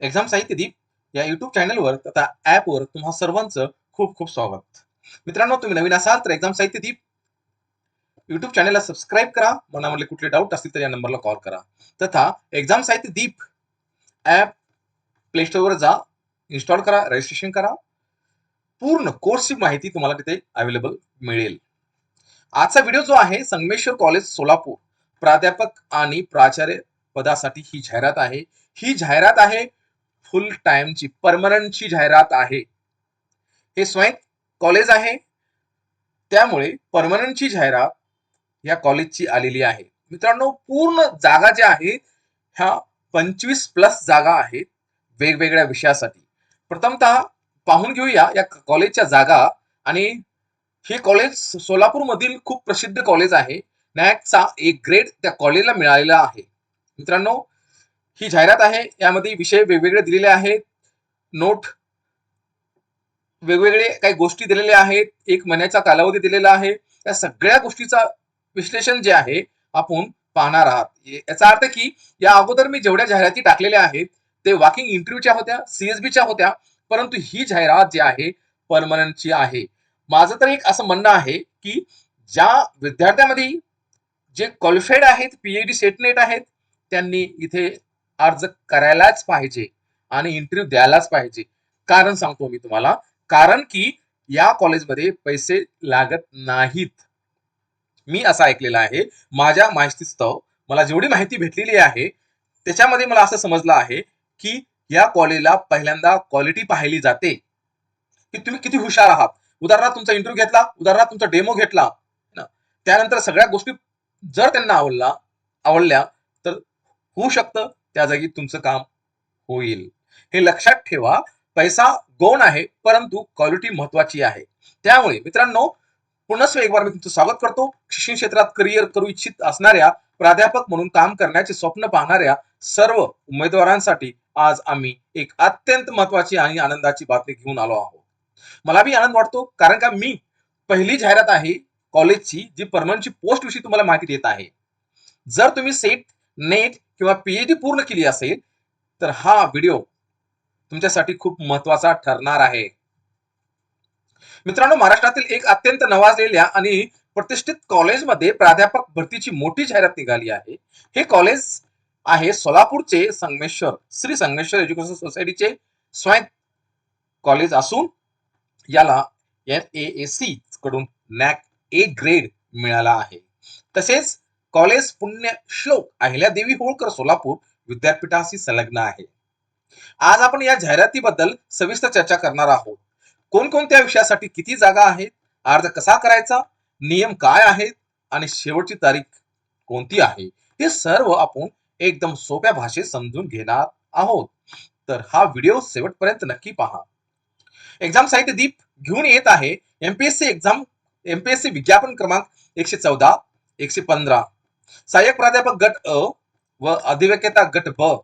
Exam साहित्य दीप या YouTube चॅनलवर तथा ऍपवर तुम्हा सर्वांचं खूप खूप स्वागत. मित्रांनो, तुम्ही नवीन असाल तर एक्झाम साहित्य दीप युट्यूब चॅनलला सबस्क्राईब करा. मनामधले कुठले डाऊट असतील तर या नंबरला कॉल करा. तथा एक्झाम साहित्य दीप ऍप प्ले स्टोअरवर जा, इन्स्टॉल करा, रजिस्ट्रेशन करा. पूर्ण कोर्सची माहिती तुम्हाला तिथे अवेलेबल मिळेल. आजचा व्हिडिओ जो आहे संगमेश्वर कॉलेज सोलापूर प्राध्यापक आणि प्राचार्य पदासाठी ही जाहिरात आहे. ही जाहिरात आहे फुल टाइमची, परमनंटची जाहिरात आहे. हे स्वयं कॉलेज आहे, त्यामुळे परमनंटची जाहिरात या कॉलेजची आलेली आहे. मित्रांनो, पूर्ण जागा ज्या आहेत ह्या 25+ जागा आहेत वेगवेगळ्या विषयासाठी. प्रथमतः पाहून घेऊया या कॉलेजच्या जागा. आणि हे कॉलेज सोलापूर मधील खूप प्रसिद्ध कॉलेज आहे. नॅकचा एक ग्रेड त्या कॉलेजला मिळालेला आहे. मित्रांनो, ही जाहिरात आहे, यामध्ये विषय वेगवेगळे दिलेले आहेत, नोट वेगवेगळे काही गोष्टी दिलेल्या आहेत, 1 महिन्याचा कालावधी दिलेला आहे. या सगळ्या गोष्टीचा विश्लेषण जे आहे आपण पाहणार आहात. याचा अर्थ की या अगोदर मी जेवढ्या जाहिराती टाकलेल्या आहेत ते वॉकिंग इंटरव्ह्यूच्या होत्या, सीएसबीच्या होत्या, परंतु ही जाहिरात जी आहे परमनंटची आहे. माझं तर एक असं म्हणणं आहे की ज्या विद्यार्थ्यांमध्ये जे क्वालिफाईड आहेत, पीएचडी सेट नेट आहेत, त्यांनी इथे अर्ज करायलाच पाहिजे आणि इंटरव्ह्यू द्यायलाच पाहिजे. कारण सांगतो मी तुम्हाला, कारण की या कॉलेजमध्ये पैसे लागत नाहीत. मी असं ऐकलेलं आहे, माझ्या माहितीस्तव मला जेवढी माहिती भेटलेली आहे त्याच्यामध्ये मला असं समजलं आहे की या कॉलेजला पहिल्यांदा क्वालिटी पाहिली जाते की तुम्ही किती हुशार आहात. उदाहरणार्थ तुमचा इंटरव्ह्यू घेतला, उदाहरणार्थ तुमचा डेमो घेतला ना, त्यानंतर सगळ्या गोष्टी जर त्यांना आवडल्या तर होऊ शकतं त्या जागी तुमचं काम होईल. हे लक्षात ठेवा. पैसा गौण आहे, परंतु क्वालिटी महत्वाची आहे. त्यामुळे मित्रांनो, पुनश्च एक बार मी तुमचं स्वागत करतो. शिक्षण क्षेत्रात करिअर करू इच्छित असणाऱ्या, प्राध्यापक म्हणून काम करण्याचे स्वप्न पाहणाऱ्या सर्व उमेदवारांसाठी आज आम्ही एक अत्यंत महत्वाची आणि आनंदाची बातमी घेऊन आलो आहोत. मला बी आनंद वाटतो, कारण का मी पहिली जाहिरात आहे कॉलेजची जी परमनंटची पोस्ट विषयी तुम्हाला माहिती देत आहे. जर तुम्ही सेट नेट किंवा पीएचडी पूर्ण केली असेल तर हा व्हिडिओ तुमच्यासाठी खूप महत्वाचा ठरणार आहे. मित्रांनो, महाराष्ट्रातील एक अत्यंत नावाजलेल्या आणि प्रतिष्ठित कॉलेजमध्ये प्राध्यापक भरतीची मोठी जाहिरात निघाली आहे. हे कॉलेज आहे सोलापूरचे श्री संगमेश्वर एज्युकेशन सोसायटीचे स्वयं कॉलेज असून याला NAAC कडून नॅक ए ग्रेड मिळाला आहे. तसेच कॉलेज पुण्यश्लोक अहिल्यादेवी होळकर सोलापूर विद्यापीठाशी संलग्न आहे. आज आपण या जाहिरातीबद्दल सविस्तर चर्चा करणार आहोत. कोणकोणत्या विषयासाठी किती जागा आहेत, अर्ज कसा करायचा, नियम काय आहेत आणि शेवटची तारीख कोणती आहे, हे सर्व आपण एकदम सोप्या भाषेत समजून घेणार आहोत. तर हा व्हिडिओ शेवटपर्यंत नक्की पहा. एक्झाम साहित्य दीप घेऊन येत आहे एमपीएससी विज्ञापन क्रमांक 114, 115 सहाय्यक प्राध्यापक गट अ व अधिवक्ता गट ब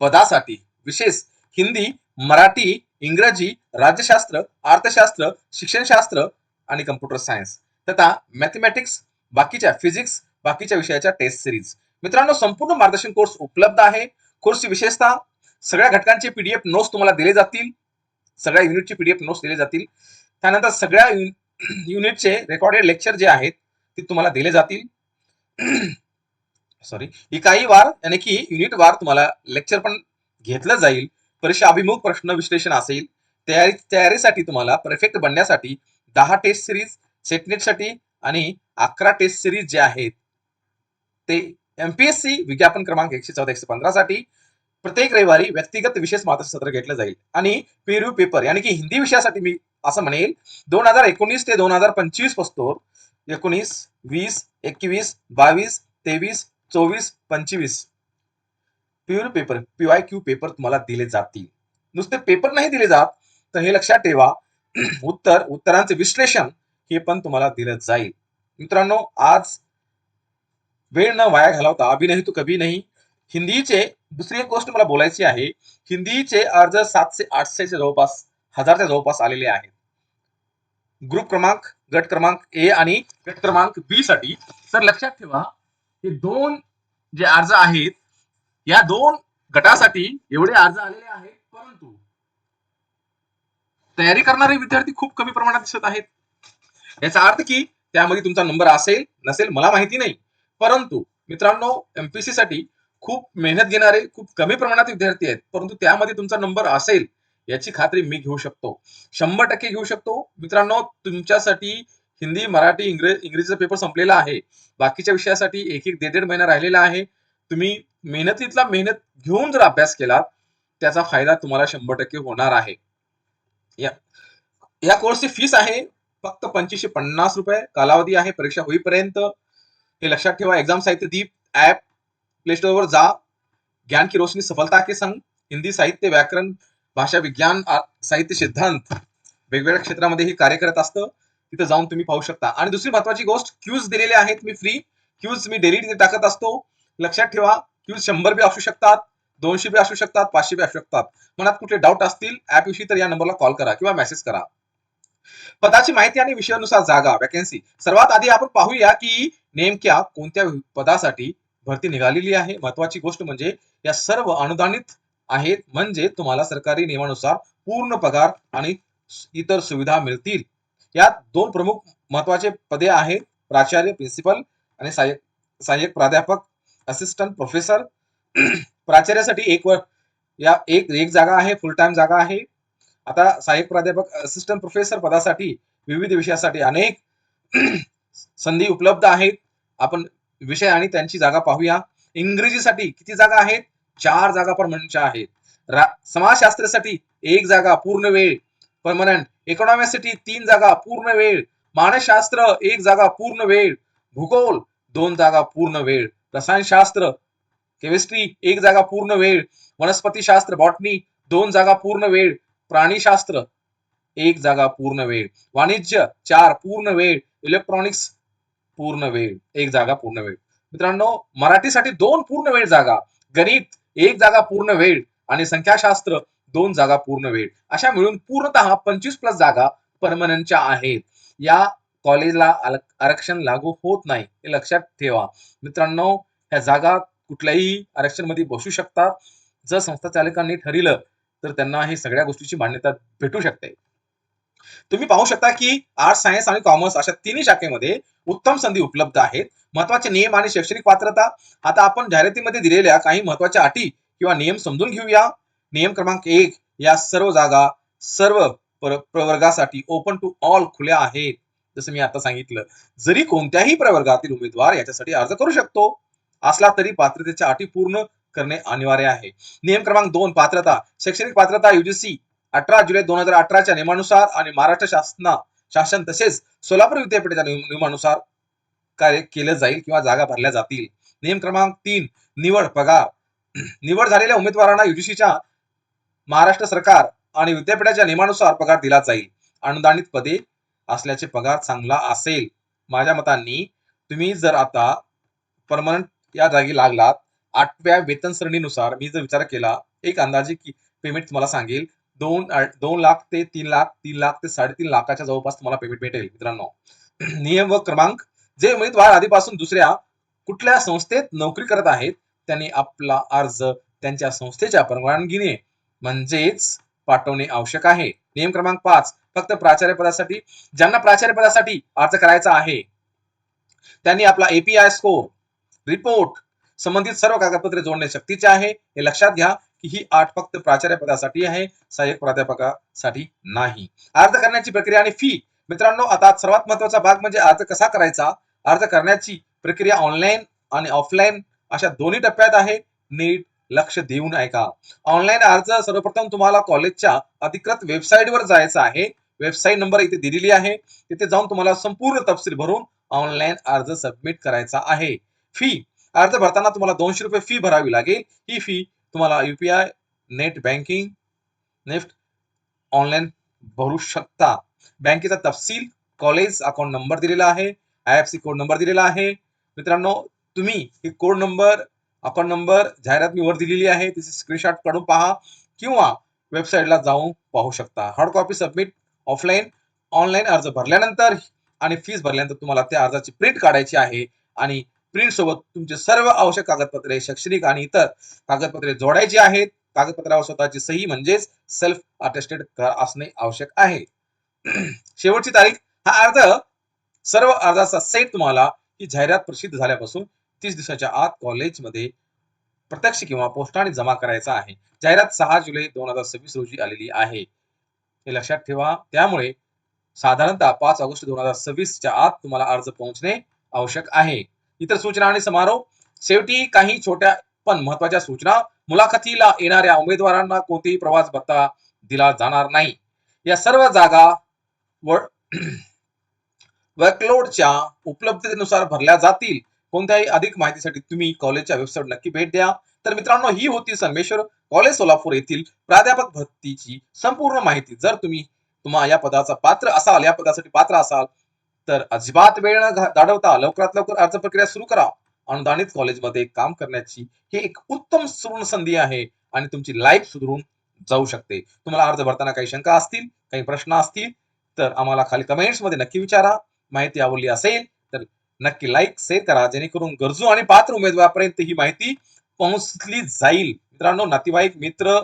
पदासाठी विशेष हिंदी, मराठी, इंग्रजी, राज्यशास्त्र, अर्थशास्त्र, शिक्षणशास्त्र आणि कम्प्युटर सायन्स तथा मॅथमॅटिक्स, बाकीच्या फिजिक्स, बाकीच्या विषयाच्या टेस्ट सिरीज. मित्रांनो, संपूर्ण मार्गदर्शन कोर्स उपलब्ध आहे. कोर्सची विशेषता, सगळ्या घटकांचे पीडीएफ नोट्स तुम्हाला दिले जातील, सगळ्या युनिटचे पीडीएफ नोट्स दिले जातील. त्यानंतर सगळ्या युनिटचे रेकॉर्डेड लेक्चर जे आहेत ते तुम्हाला दिले जातील. सॉरी, काही वार यानी की युनिट वार तुम्हाला लेक्चर पण घेतलं जाईल. परीक्षा अभिमुख प्रश्न विश्लेषण असेल. तयारीसाठी तुम्हाला परफेक्ट बनण्यासाठी 10 टेस्ट सिरीज सेटनेटसाठी आणि 11 टेस्ट सिरीज जे आहेत ते एमपीएससी विज्ञापन क्रमांक 114, 115 साठी प्रत्येक रविवारी व्यक्तिगत विशेष मार्गदर्शन सत्र घेतलं जाईल. आणि पेरू पेपर यानी की हिंदी विषयासाठी मी असं म्हणेल 2019 ते 2025 पस्तोर 19, 20, 21, 22, 23, 24, 25 प्युअर पेपर PYQ पेपर तुम्हाला दिले जातील. नुसते पेपर नाही दिले जात, तर हे लक्षात ठेवा, उत्तरांचे विश्लेषण हे पण तुम्हाला दिलं जाईल. मित्रांनो, आज वेळ न वाया घालवता अभी नाही तो कभी नाही. हिंदीचे दुसरी एक गोष्ट मला बोलायची आहे. हिंदीचे अर्ज 700-800 जवळपास, 1000च्या जवळपास आलेले आहेत. ग्रुप क्रमांक, गट क्रमांक ए आणि गट क्रमांक बी साठी. तर लक्षात ठेवा, हे दोन जे अर्ज आहेत, या दोन गटासाठी एवढे अर्ज आलेले आहेत, परंतु तयारी करणारे विद्यार्थी खूप कमी प्रमाणात दिसत आहेत. याचा अर्थ की त्यामध्ये तुमचा नंबर असेल नसेल मला माहिती नाही, परंतु मित्रांनो एमपीसी साठी खूप मेहनत घेणारे खूप कमी प्रमाणात विद्यार्थी आहेत, परंतु त्यामध्ये तुमचा नंबर असेल याची खात्री मी घेऊ शकतो, 100% घेऊ शकतो. मित्रांनो तुमच्यासाठी हिंदी मराठी इंग्रजीचा पेपर संपलेला आहे, बाकीच्या विषयासाठी एक एक 1.5 महिना राहिलेला आहे. तुम्ही मेहनतीतला मेहनत घेऊन जर अभ्यास केला त्याचा फायदा तुम्हाला 100% होणार आहे. या या कोर्सची फीस आहे फक्त 2550 रुपये. कालावधी आहे परीक्षा होईपर्यंत. हे लक्षात ठेवा. एक्झाम साहित्य दीप ऍप प्ले स्टोर वर जा. ज्ञान की रोशनी सफलता के संग हिंदी साहित्य व्याकरण भाषा विज्ञान साहित्य सिद्धांत वेगवेगळ्या क्षेत्रामध्ये हे कार्य करत असतं. तिथे जाऊन तुम्ही पाहू शकता. आणि दुसरी महत्वाची गोष्ट क्यूज दिलेले आहेत मी फ्री. क्यूज मी डेली तिथे टाकत असतो. लक्षात ठेवा क्यूज 100 बी असू शकतात, 200 बी असू शकतात, 500 बी असू शकतात. मनात कुठले डाऊट असतील ऍप विषयी तर या नंबरला कॉल करा किंवा मेसेज करा. पदाची माहिती आणि विषयानुसार जागा वॅकन्सी. सर्वात आधी आपण पाहूया की नेमक्या कोणत्या पदासाठी भरती निघालेली आहे. महत्वाची गोष्ट म्हणजे या सर्व अनुदानित आहेत, म्हणजे तुम्हाला सरकारी नियमानुसार पूर्ण पगार आणि इतर सुविधा मिळतील. यात 2 प्रमुख महत्वाचे पदे आहेत, प्राचार्य प्रिन्सिपल आणि सहाय्यक प्राध्यापक असिस्टंट प्रोफेसर. प्राचार्यासाठी एक जागा आहे, फुल टाइम जागा आहे. आता सहाय्यक प्राध्यापक असिस्टंट प्रोफेसर पदासाठी विविध विषयासाठी अनेक संधी उपलब्ध आहेत. आपण विषय आणि त्यांची जागा पाहूया. इंग्रजीसाठी किती जागा आहेत? 4 जागा परमनंटच्या आहेत. समाजशास्त्रासाठी 1 जागा पूर्ण वेळ परमनंट. इकॉनॉमीसाठी 3 जागा पूर्ण वेळ. मानसशास्त्र 1 जागा पूर्ण वेळ. भूगोल 2 जागा पूर्ण वेळ. रसायनशास्त्र केमिस्ट्री 1 जागा पूर्ण वेळ. वनस्पतीशास्त्र बॉटनी 2 जागा पूर्ण वेळ. प्राणीशास्त्र 1 जागा पूर्ण वेळ. वाणिज्य 4 पूर्ण वेळ. इलेक्ट्रॉनिक्स पूर्ण वेळ 1 जागा पूर्ण वेळ. मित्रांनो मराठीसाठी 2 पूर्ण वेळ जागा. गणित 1 जागा पूर्ण वेळ आणि संख्याशास्त्र 2 जागा पूर्ण वेळ. अशा मिळून पूर्णतः 25+ जागा परमनंटच्या आहेत. या कॉलेजला आरक्षण लागू होत नाही, हे लक्षात ठेवा. मित्रांनो ह्या जागा कुठल्याही आरक्षण मध्ये बसू शकतात. जर संस्था चालकांनी ठरविलं तर त्यांना हे सगळ्या गोष्टीची मान्यता भेटू शकते. तुम्ही पाहू शकता की आर्ट्स सायन्स आणि कॉमर्स अशा तिन्ही शाखेमध्ये उत्तम संधी उपलब्ध आहेत. महत्वाचे नियम आणि शैक्षणिक पात्रता. आता आपण जाहिरातीमध्ये दिलेल्या काही महत्वाच्या अटी किंवा नियम समजून घेऊया. नियम क्रमांक 1, या सर्व जागा सर्व प्रवर्गासाठी ओपन टू ऑल खुल्या आहेत. जसं मी आता सांगितलं, जरी कोणत्याही प्रवर्गातील उमेदवार याच्यासाठी अर्ज करू शकतो. असला तरी पात्रतेच्या अटी पूर्ण करणे अनिवार्य आहे. नियम क्रमांक 2, पात्रता. शैक्षणिक पात्रता युजीसी 18 जुलै 2018च्या नियमानुसार आणि महाराष्ट्र शासन तसेच सोलापूर विद्यापीठाच्या नियमानुसार कार्य केलं जाईल किंवा जागा भरल्या जातील. नियम क्रमांक 3, निवड पगार. निवड झालेल्या उमेदवारांना युजीसीच्या महाराष्ट्र सरकार आणि विद्यापीठाच्या नियमानुसार पगार दिला जाईल. अनुदानित पदे असल्याचे पगार चांगला असेल. माझ्या मतांनी तुम्ही जर आता परमनंट या जागी लागलात 8व्या वेतन सरणीनुसार, मी जर विचार केला एक अंदाजे की पेमेंट तुम्हाला सांगेल 2 लाख ते 3 लाख, 3 लाख ते 3.5 लाखाच्या जवळपास तुम्हाला पेमेंट भेटेल. मित्रांनो नियम व क्रमांक. जे उमेदवार आधीपासून दुसऱ्या कुठल्या संस्थेत नोकरी करत आहेत त्यांनी आपला अर्ज त्यांच्या संस्थेच्या परवानगीने म्हणजेच पाठवणे आवश्यक आहे. नियम क्रमांक 5, फक्त प्राचार्य पदासाठी. ज्यांना प्राचार्य पदासाठी अर्ज करायचा आहे त्यांनी आपला एपीआय स्कोर रिपोर्ट संबंधित सर्व कागदपत्रे जोडणे सक्तीचे आहे. हे लक्षात घ्या की ही अट फक्त प्राचार्य पदासाठी आहे, सहाय्यक प्राध्यापकासाठी नाही. अर्ज करण्याची प्रक्रिया आणि फी. मित्रांनो आता सर्वात महत्वाचा भाग म्हणजे अर्ज कसा करायचा. अर्ज करण्याची प्रक्रिया ऑनलाईन आणि ऑफलाईन अशा दोन्ही टप्प्यात आहे. नीट लक्ष देऊन ऐका. ऑनलाईन अर्ज सर्वप्रथम तुम्हाला कॉलेजच्या अधिकृत वेबसाईटवर जायचं आहे. वेबसाईट नंबर इथे दिलेली आहे. तिथे जाऊन तुम्हाला संपूर्ण तपशील भरून ऑनलाईन अर्ज सबमिट करायचा आहे. फी. अर्ज भरताना तुम्हाला 200 रुपये फी भरावी लागेल. ही फी तुम्हाला UPI, net banking, NEFT online भरू शकता. बँकेचा तपशील, कॉलेज अकाउंट नंबर दिलेला आहे, आयएफसी कोड नंबर दिलेला आहे. मित्रांनो तुम्ही हे कोड नंबर, अकाउंट नंबर जाहिरात मी वर दिलेली आहे, तिचे स्क्रीनशॉट काढून पहा किंवा वेबसाईटला जाऊन पाहू शकता. Hard copy submit offline. Online अर्ज भरल्यानंतर आणि फीस भरल्यानंतर तुम्हाला त्या अर्जाची प्रिंट काढायची आहे आणि प्रिंट सोबत तुमचे सर्व आवश्यक कागदपत्रे, शैक्षणिक आणि इतर कागदपत्रे जोडायची आहेत. कागदपत्रावर स्वतःची सही म्हणजेच सेल्फ अटेस्टेड असणे आवश्यक आहे. शेवटची तारीख, हा अर्ज सर्व अर्जाचा सेट तुम्हाला ही जाहिरात प्रसिद्ध झाल्यापासून 30 दिवसाच्या आत कॉलेजमध्ये प्रत्यक्ष किंवा पोस्टाने जमा करायचा आहे. जाहिरात 6 जुलै 2026 रोजी आलेली आहे. हे लक्षात ठेवा. त्यामुळे साधारणतः 5 ऑगस्ट 2026 च्या आत तुम्हाला अर्ज पोहोचणे आवश्यक आहे. इतर सूचना आणि समारोप. शेवटी काही छोट्या पण महत्वाच्या सूचना. मुलाखतीला येणाऱ्या उमेदवारांना कोणतेही प्रवास भत्ता दिला जाणार नाही. या सर्व जागा वर्कलोडच्या उपलब्धतेनुसार भरल्या जातील. कोणत्याही अधिक माहितीसाठी तुम्ही कॉलेजच्या वेबसाईट नक्की भेट द्या. तर मित्रांनो, ही होती संगमेश्वर कॉलेज सोलापूर येथील प्राध्यापक भरतीची संपूर्ण माहिती. जर तुम्हा या पदाचा पात्र असाल, या पदासाठी पात्र असाल, तर अजिबात वेळ न दाढवता लवकरात लवकर अर्ज प्रक्रिया सुरू करा. अनुदानित कॉलेजमध्ये काम करण्याची ही एक उत्तम सुवर्ण संधी आहे आणि तुमची लाईफ सुधारून जाऊ शकते. तुम्हाला अर्ज भरताना काही शंका असतील, काही प्रश्न असतील, तर आम्हाला खाली कमेंट्स मध्ये नक्की विचारा. माहिती आवडली असेल तर नक्की लाईक, शेअर करा, जेणेकरून गरजू आणि पात्र उमेदवारापर्यंत ही माहिती पोहोचली जाईल. मित्रांनो, नातेवाईक, मित्र,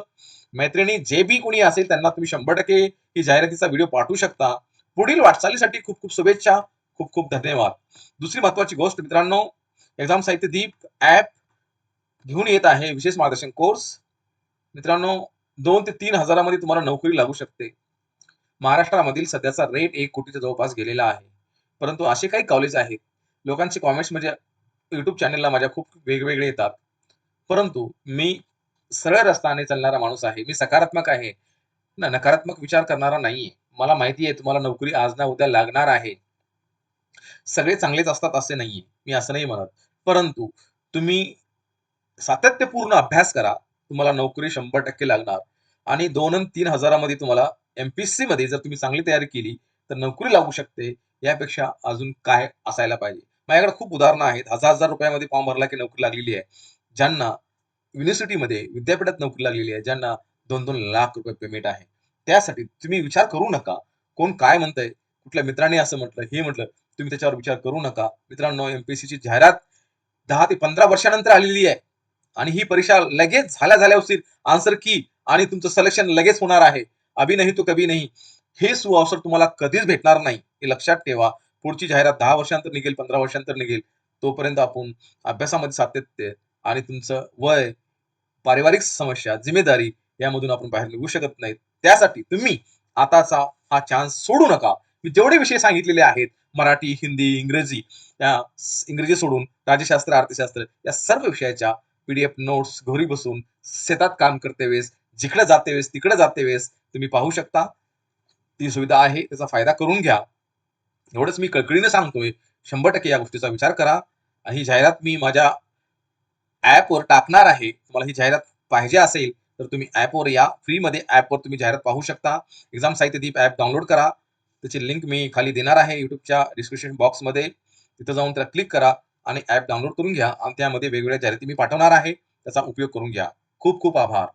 मैत्रिणी जे बी कोणी असेल त्यांना तुम्ही 100% ही जाहिरातीचा व्हिडिओ पाठवू शकता. पुढील वाटचालीसाठी खूप खूप शुभेच्छा. खूप खूप धन्यवाद. दुसरी महत्वाची गोष्ट मित्रांनो, एक्झाम साहित्य दीप ऍप घेऊन येत आहे विशेष मार्गदर्शन कोर्स. मित्रांनो, 2 ते 3 हजारामध्ये तुम्हाला नोकरी लागू शकते. महाराष्ट्रामधील सध्याचा रेट 1 कोटीच्या जवळपास गेलेला आहे. परंतु असे काही कॉलेज आहेत, लोकांचे कॉमेंट्स म्हणजे युट्यूब चॅनलला माझ्या खूप वेगवेगळे येतात. परंतु मी सरळ रस्त्याने चालणारा माणूस आहे. मी सकारात्मक आहे, नकारात्मक विचार करणारा नाहीये. मला माहिती आहे तुम्हाला नोकरी आज ना उद्या लागणार आहे. सगळे चांगलेच असतात असे नाहीये, मी असं नाही म्हणत. परंतु तुम्ही सातत्यपूर्ण अभ्यास करा, तुम्हाला नोकरी 100% लागणार. आणि 2 आणि 3 हजारामध्ये तुम्हाला एमपीएससी मध्ये जर तुम्ही चांगली तयारी केली तर नोकरी लागू शकते. यापेक्षा अजून काय असायला पाहिजे. माझ्याकडे खूप उदाहरणं आहेत. हजार रुपयामध्ये फॉर्म भरला की नोकरी लागलेली आहे. ज्यांना युनिव्हर्सिटीमध्ये विद्यापीठात नोकरी लागलेली आहे, ज्यांना 2-2 लाख रुपये पेमेंट आहे. त्यासाठी तुम्ही विचार करू नका. कोण काय म्हणतंय, कुठल्या मित्राने असं म्हटलं, हे म्हटलं, तुम्ही त्याच्यावर विचार करू नका. मित्रांनो, एमपीएससीची जाहिरात 10 ते 15 वर्षानंतर आलेली आहे आणि ही परीक्षा लगेच झाल्या होईल. आन्सर की आणि तुमचं सिलेक्शन लगेच होणार आहे. अभी नाही तो कभी नाही. हे सुअवसर तुम्हाला कधीच भेटणार नाही. हे लक्षात ठेवा. पुढची जाहिरात 10 वर्षांतर निघेल, 15 वर्षांतर निघेल. तोपर्यंत आपण अभ्यासामध्ये सातत्य आणि तुमचं वय, पारिवारिक समस्या, जिम्मेदारी यामधून आपण बाहेर निघू शकत नाहीत. त्यासाठी तुम्ही आताचा हा चान्स सोडू नका. मी जेवढे विषय सांगितलेले आहेत, मराठी, हिंदी, इंग्रजी, इंग्रजी सोडून राज्यशास्त्र, अर्थशास्त्र या सर्व विषयाच्या पीडीएफ नोट्स घरी बसून शेतात काम करते वेळेस, जिकडे जाते वेळेस, तिकडे जाते वेळेस तुम्ही पाहू शकता. ती सुविधा आहे, त्याचा फायदा करून घ्या. एवढंच मी कळकळीने सांगतोय. 100% या गोष्टीचा विचार करा. ही जाहिरात मी माझ्या ऍपवर टाकणार आहे. तुम्हाला ही जाहिरात पाहिजे असेल तर तुम्ही ऍपवर या. फ्रीमध्ये ऍपवर तुम्ही जाहिरात पाहू शकता. एक्झाम साहित्य दीप ऍप डाउनलोड करा. त्याची लिंक मी खाली देणार आहे युट्यूबच्या डिस्क्रिप्शन बॉक्समध्ये. तिथं जाऊन त्याला क्लिक करा आणि ऍप डाउनलोड करून घ्या आणि त्यामध्ये वेगवेगळ्या जाहिराती मी पाठवणार आहे. त्याचा उपयोग करून घ्या. खूप खूप आभार.